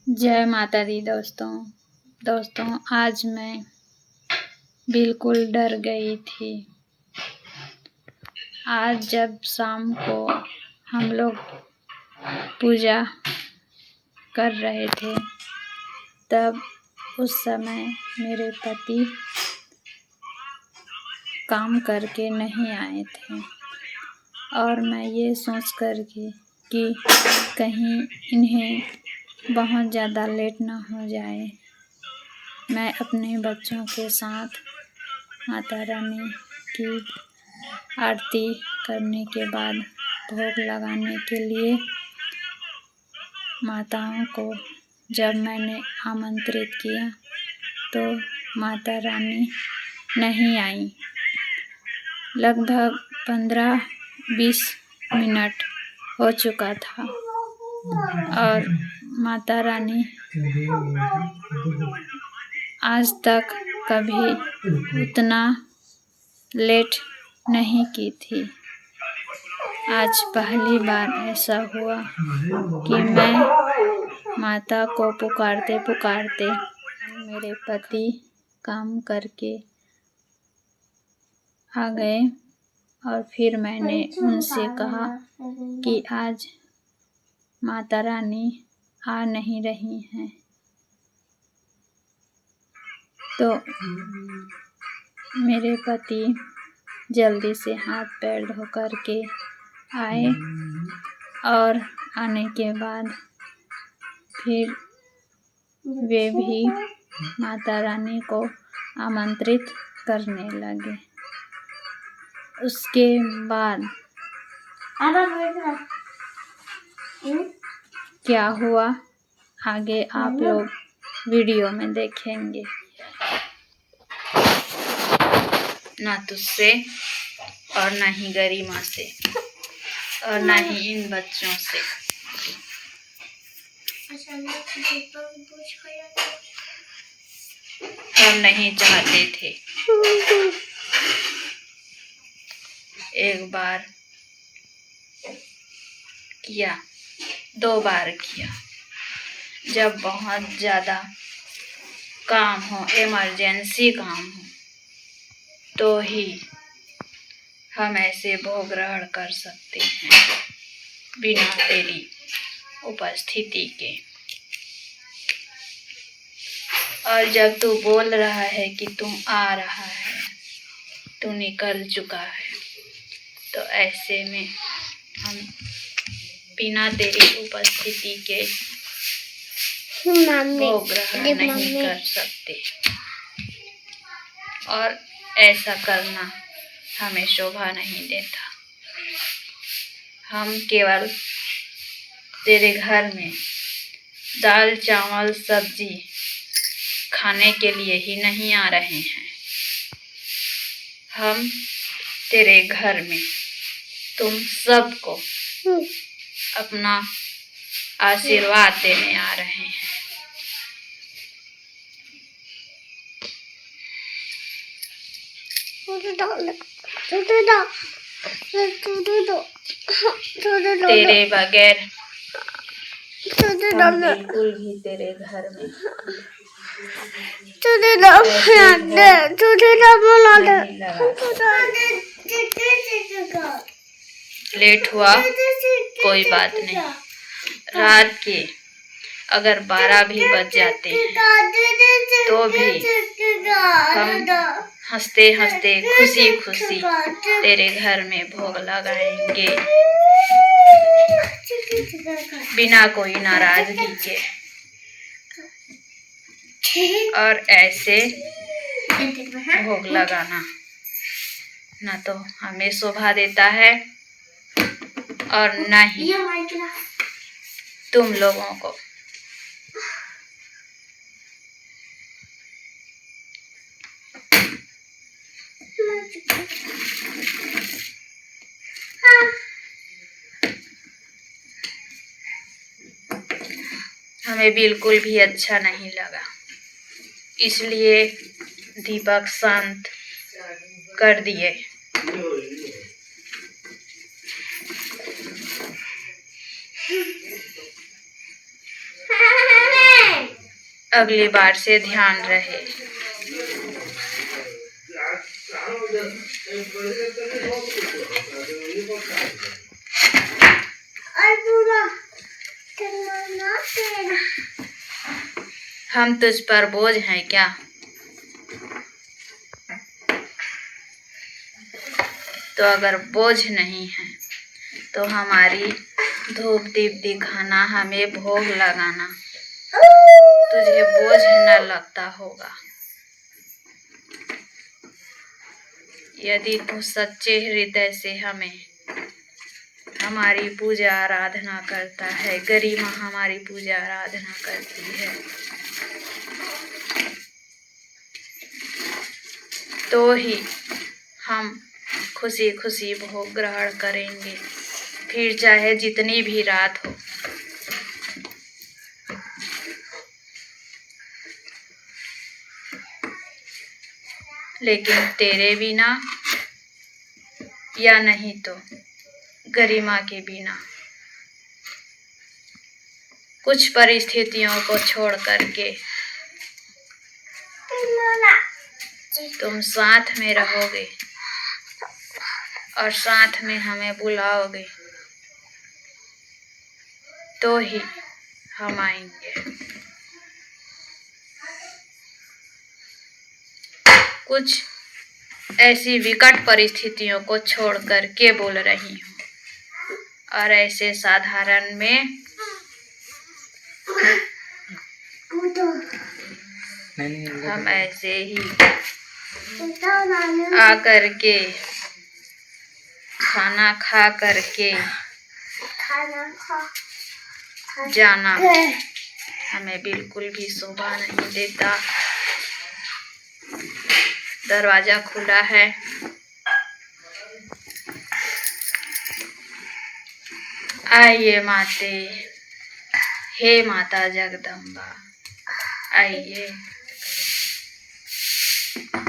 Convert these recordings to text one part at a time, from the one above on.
जय माता दी दोस्तों आज मैं बिल्कुल डर गई थी। आज जब शाम को हम लोग पूजा कर रहे थे तब उस समय मेरे पति काम करके नहीं आए थे और मैं ये सोच कर कि कहीं इन्हें बहुत ज़्यादा लेट ना हो जाए, मैं अपने बच्चों के साथ माता रानी की आरती करने के बाद भोग लगाने के लिए माताओं को जब मैंने आमंत्रित किया तो माता रानी नहीं आई। लगभग 15-20 मिनट हो चुका था और माता रानी आज तक कभी उतना लेट नहीं की थी। आज पहली बार ऐसा हुआ कि मैं माता को पुकारते पुकारते मेरे पति काम करके आ गए और फिर मैंने उनसे कहा कि आज माता रानी आ नहीं रही हैं, तो मेरे पति जल्दी से हाथ पैर धो कर के आए और आने के बाद फिर वे भी माता रानी को आमंत्रित करने लगे। उसके बाद क्या हुआ आगे आप लोग वीडियो में देखेंगे। ना तुझसे और ना ही गरिमा से और ना ही इन बच्चों से। हम नहीं चाहते थे। एक बार किया, 2 बार किया। जब बहुत ज़्यादा काम हो, इमरजेंसी काम हो, तो ही हम ऐसे भोग ग्रहण कर सकते हैं बिना तेरी उपस्थिति के। और जब तू बोल रहा है कि तू आ रहा है, तू निकल चुका है, तो ऐसे में हम बिना तेरी उपस्थिति के भोग ग्रहण नहीं कर सकते और ऐसा करना हमें शोभा नहीं देता। हम केवल तेरे घर में दाल चावल सब्जी खाने के लिए ही नहीं आ रहे हैं। हम तेरे घर में तुम सबको अपना आशीर्वाद देने आ रहे हैं। तेरे बगैर हम बिल्कुल भी तेरे घर में लेट हुआ कोई बात नहीं। रात के अगर 12 भी बज जाते हैं तो भी हम हंसते हंसते खुशी खुशी तेरे घर में भोग लगाएंगे बिना कोई नाराजगी के। और ऐसे भोग लगाना ना तो हमें शोभा देता है और ना ही तुम लोगों को। हमें बिल्कुल भी अच्छा नहीं लगा, इसलिए दीपक शांत कर दिए। अगली बार से ध्यान रहे। हम तुझ पर बोझ हैं क्या? तो अगर बोझ नहीं है तो हमारी धूप दीप दिखाना, हमें भोग लगाना तुझे बोझ न लगता होगा। यदि तू सच्चे हृदय से हमारी पूजा आराधना करता है, गरिमा हमारी पूजा आराधना करती है, तो ही हम खुशी खुशी भोग ग्रहण करेंगे, फिर चाहे जितनी भी रात हो। लेकिन तेरे बिना या नहीं तो गरिमा के बिना कुछ परिस्थितियों को छोड़ करके तुम साथ में रहोगे और साथ में हमें बुलाओगे, तो ही हम आएंगे। कुछ ऐसी विकट परिस्थितियों को छोड़ करके बोल रही हूँ, और ऐसे साधारण में हम ऐसे ही आकर के खाना खा करके जाना हमें बिल्कुल भी शोभा नहीं देता। दरवाजा खुला है, आइए माते, हे माता जगदम्बा, आइए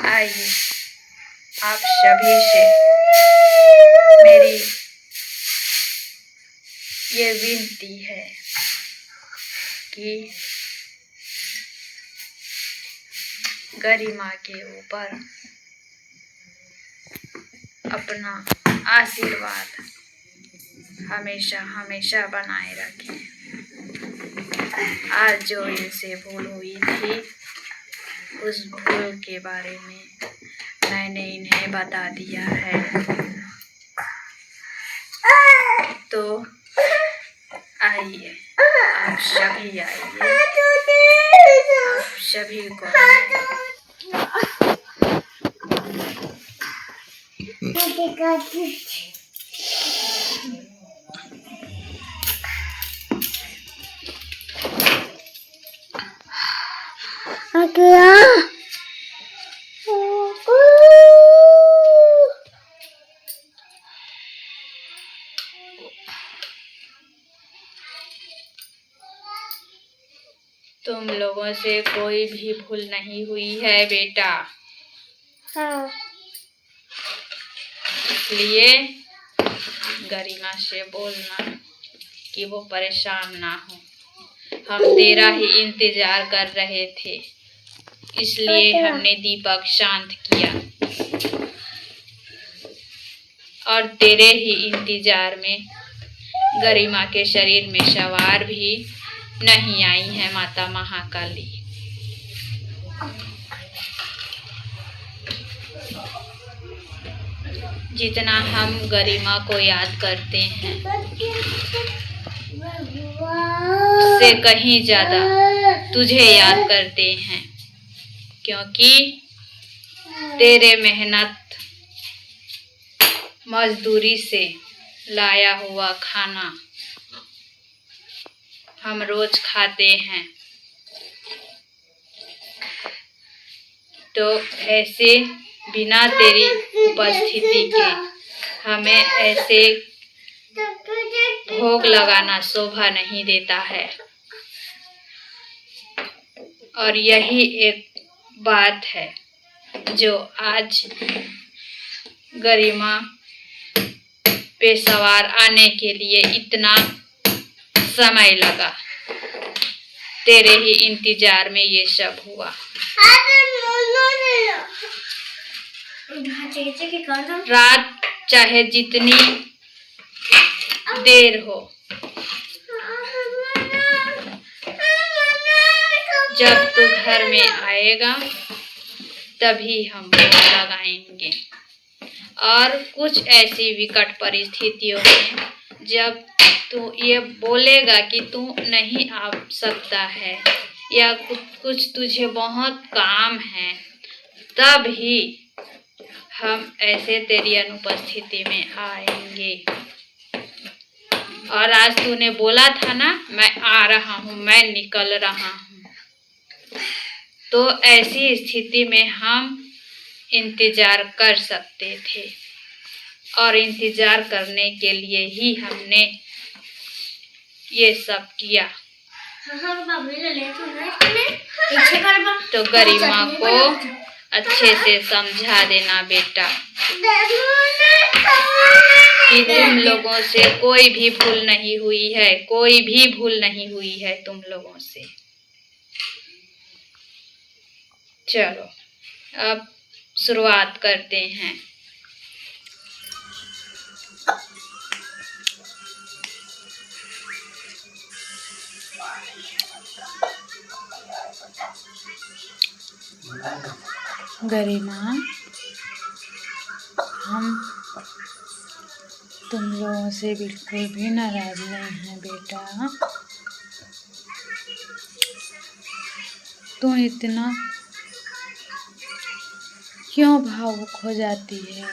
आइए। आप सभी से मेरी ये विनती है कि गरिमा के ऊपर अपना आशीर्वाद हमेशा हमेशा बनाए रखें। आज जो इनसे भूल हुई थी, उस भूल के बारे में मैंने इन्हें बता दिया है, तो आइए, आप सभी आइए, आप सभी को तुम लोगों से कोई भी भूल नहीं हुई है बेटा। हाँ। इसलिए गरिमा से बोलना कि वो परेशान ना हो। हम तेरा ही इंतजार कर रहे थे, इसलिए हमने दीपक शांत किया और तेरे ही इंतजार में गरिमा के शरीर में सवार भी नहीं आई है माता महाकाली। जितना हम गरिमा को याद करते हैं, उससे कहीं ज्यादा तुझे याद करते हैं, क्योंकि तेरे मेहनत मजदूरी से लाया हुआ खाना हम रोज खाते हैं। तो ऐसे बिना तेरी उपस्थिति के हमें ऐसे भोग लगाना शोभा नहीं देता है। और यही एक बात है जो आज गरिमा पे सवार आने के लिए इतना समय लगा। तेरे ही इंतजार में ये सब हुआ। रात चाहे जितनी देर हो, जब तू घर में आएगा तभी हम भोग लगाएंगे। और कुछ ऐसी विकट परिस्थितियों में जब तू ये बोलेगा कि तू नहीं आ सकता है या कुछ तुझे बहुत काम है, तब ही हम ऐसे तेरी अनुपस्थिति में आएंगे। और आज तूने बोला था ना, मैं आ रहा हूँ, मैं निकल रहा हूँ, तो ऐसी स्थिति में हम इंतजार कर सकते थे। और इंतजार करने के लिए ही हमने ये सब किया। तो गरिमा को अच्छे से समझा देना बेटा कि तुम लोगों से कोई भी भूल नहीं हुई है, कोई भी भूल नहीं हुई है तुम लोगों से। चलो अब शुरुआत करते हैं। गरिमा, हम तुम लोगों से बिल्कुल भी नाराज नहीं हैं बेटा। तू इतना क्यों भावुक हो जाती है?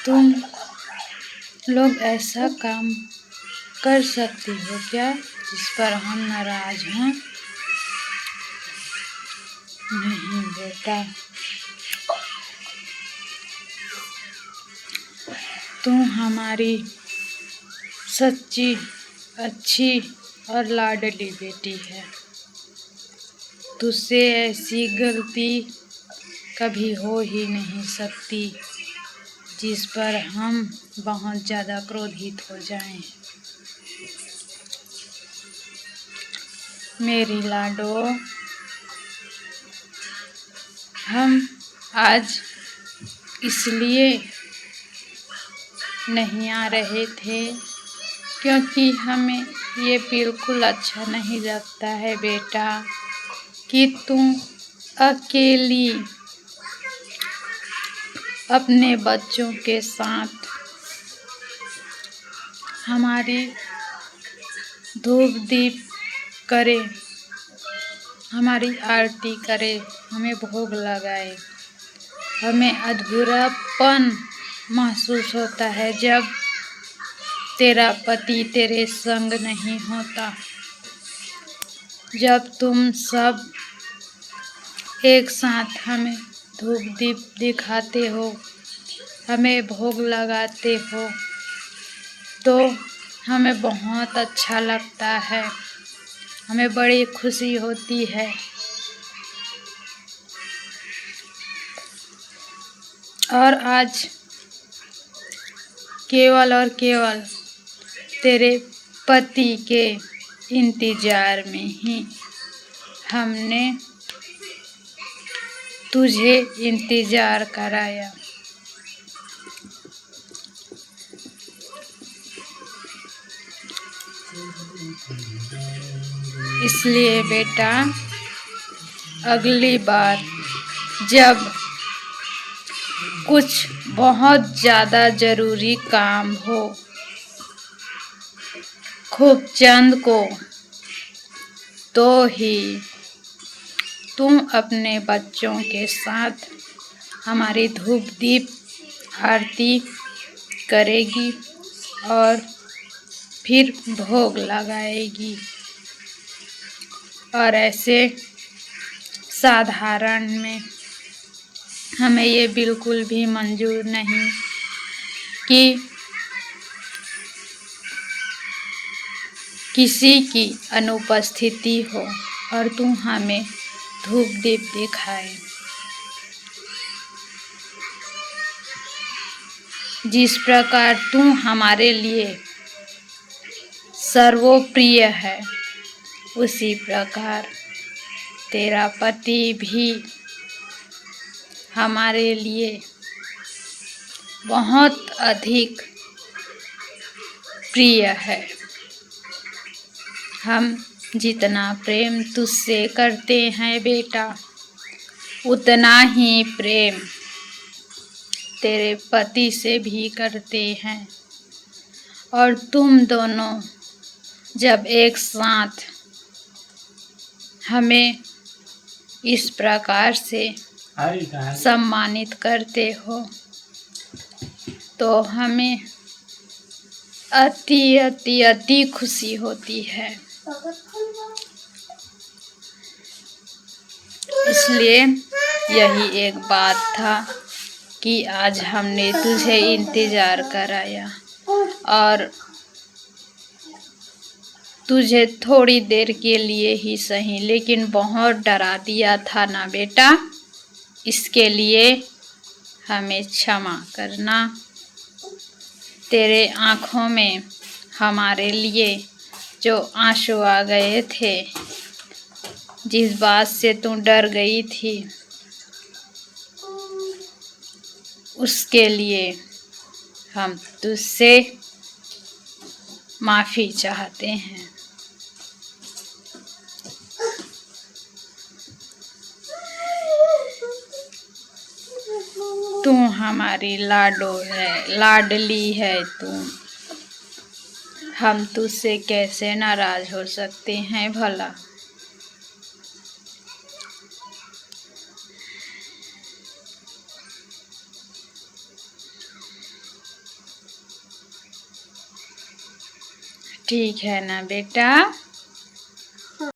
तुम लोग ऐसा काम कर सकती हो क्या जिस पर हम नाराज हैं? नहीं बेटा, तुम हमारी सच्ची, अच्छी और लाडली बेटी है। तुझसे ऐसी गलती कभी हो ही नहीं सकती जिस पर हम बहुत ज़्यादा क्रोधित हो जाएं। मेरी लाडो, हम आज इसलिए नहीं आ रहे थे क्योंकि हमें ये बिल्कुल अच्छा नहीं लगता है बेटा कि तुम अकेली अपने बच्चों के साथ हमारी धूप दीप करे, हमारी आरती करे, हमें भोग लगाए। हमें अधूरापन महसूस होता है जब तेरा पति तेरे संग नहीं होता। जब तुम सब एक साथ हमें धूप दीप दिखाते हो, हमें भोग लगाते हो, तो हमें बहुत अच्छा लगता है, हमें बड़ी खुशी होती है। और आज केवल और केवल तेरे पति के इंतजार में ही हमने तुझे इंतजार कराया। इसलिए बेटा, अगली बार जब कुछ बहुत ज़्यादा ज़रूरी काम हो, खूब चंद को, तो ही तुम अपने बच्चों के साथ हमारी धूप दीप आरती करेगी और फिर भोग लगाएगी। और ऐसे साधारण में हमें ये बिल्कुल भी मंजूर नहीं कि किसी की अनुपस्थिति हो और तू हमें धूप दीप दिखाए। जिस प्रकार तू हमारे लिए सर्वप्रिय है, उसी प्रकार तेरा पति भी हमारे लिए बहुत अधिक प्रिय है। हम जितना प्रेम तुझसे करते हैं बेटा, उतना ही प्रेम तेरे पति से भी करते हैं। और तुम दोनों जब एक साथ हमें इस प्रकार से सम्मानित करते हो तो हमें अति अति अति खुशी होती है। इसलिए यही एक बात था कि आज हमने तुझे इंतज़ार कराया और तुझे थोड़ी देर के लिए ही सही, लेकिन बहुत डरा दिया था ना बेटा। इसके लिए हमें क्षमा करना। तेरे आँखों में हमारे लिए जो आंसू आ गए थे, जिस बात से तू डर गई थी, उसके लिए हम तुझसे माफ़ी चाहते हैं। तू हमारी लाडो है, लाडली है तू। हम तुझसे कैसे नाराज हो सकते हैं भला। ठीक है ना बेटा।